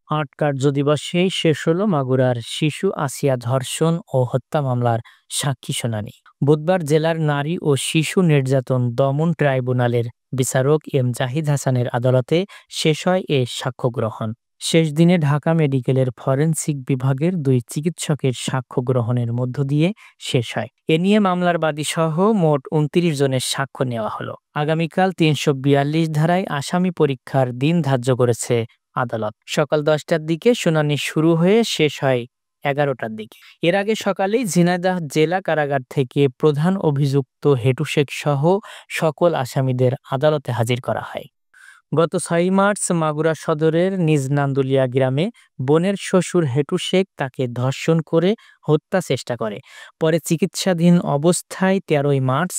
৮ কার্যদিবসেই শেষ হলো মাগুরার শিশু আসিয়া ধর্ষণ ও হত্যা মামলার সাক্ষী শুনানি। বুধবার জেলার নারী ও শিশু নির্যাতন দমন ট্রাইব্যুনালের বিচারক এম জাহিদ হাসানের আদালতে শেষ হয় এ সাক্ষ্য গ্রহণ। শেষ দিনে ঢাকা মেডিকেলের ফরেনসিক বিভাগের ২ চিকিৎসকের সাক্ষ্য গ্রহণের মধ্য দিয়ে শেষ হয়। এ নিয়ে মামলার বাদীসহ মোট ২৯ জনের সাক্ষ্য নেওয়া হলো। আগামীকাল ৩৪২ ধারায় আসামি পরীক্ষার দিন ধার্য করেছে আদালত। সকাল ১০টার দিকে শুনানি শুরু হয়ে শেষ হয় ১১টার দিকে। এর আগে সকালেই ঝিনাইদহ জেলা কারাগার থেকে প্রধান অভিযুক্ত হেটু শেখ সহ সকল আসামিদের আদালতে হাজির করা হয়। গত ৬ মার্চ মাগুরা সদরের নিজ নান্দুলিয়া গ্রামে বোনের শ্বশুর হেটু শেখ তাকে ধর্ষণ করে হত্যা চেষ্টা করে। পরে চিকিৎসাধীন অবস্থায় ১৩ই মার্চ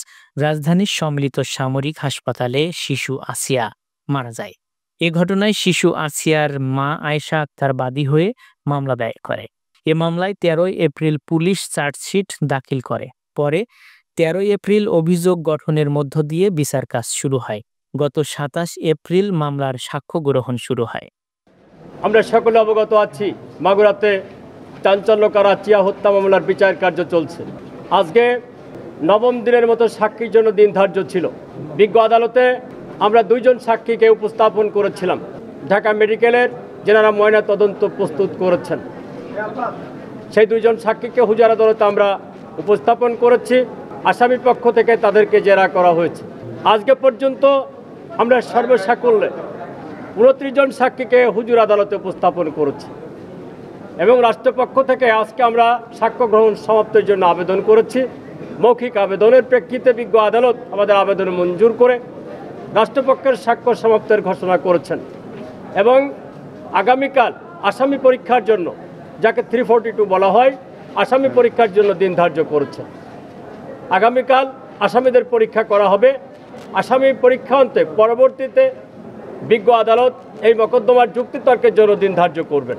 রাজধানীর সম্মিলিত সামরিক হাসপাতালে শিশু আসিয়া মারা যায়। এ ঘটনায় শিশু আসিয়ার মা আয়েশা আক্তার বাদী হয়ে মামলা দায়ের করে। এ মামলায় ১৩ এপ্রিল পুলিশ চার্জশিট দাখিল করে। পরে ১৩ এপ্রিল অভিযোগ গঠনের মধ্য দিয়ে বিচার কাজ শুরু হয়। গত ২৭ এপ্রিল মামলার সাক্ষ্য গ্রহণ শুরু হয়। আমরা সকলে অবগত আছি, মাগুরাতে চাঞ্চল্যকর আসিয়া হত্যা মামলার বিচার কার্য চলছে। আজকে নবম দিনের মতো সাক্ষীর জন্য দিন ধার্য ছিল। বিজ্ঞ আদালতে আমরা ২ জন সাক্ষীকে উপস্থাপন করেছিলাম। ঢাকা মেডিকেলের যেনারা ময়না তদন্ত প্রস্তুত করেছেন, সেই ২ জন সাক্ষীকে হুজুর আদালতে আমরা উপস্থাপন করেছি। আসামি পক্ষ থেকে তাদেরকে জেরা করা হয়েছে। আজকে পর্যন্ত আমরা সর্বসাকুল্যে ২৯ জন সাক্ষীকে হুজুর আদালতে উপস্থাপন করেছি এবং রাষ্ট্রপক্ষ থেকে আজকে আমরা সাক্ষ্য গ্রহণ সমাপ্তির জন্য আবেদন করেছি। মৌখিক আবেদনের প্রেক্ষিতে বিজ্ঞ আদালত আমাদের আবেদন মঞ্জুর করে রাষ্ট্রপক্ষের সাক্ষ্য সমাপ্তির ঘোষণা করেছেন এবং আগামীকাল আসামি পরীক্ষার জন্য, যাকে 342 বলা হয়, আসামি পরীক্ষার জন্য দিন ধার্য করেছেন। আগামীকাল আসামিদের পরীক্ষা করা হবে। আসামি পরীক্ষা অন্তে পরবর্তীতে বিজ্ঞ আদালত এই মোকদ্দমার যুক্তিতর্কের জন্য দিন ধার্য করবেন।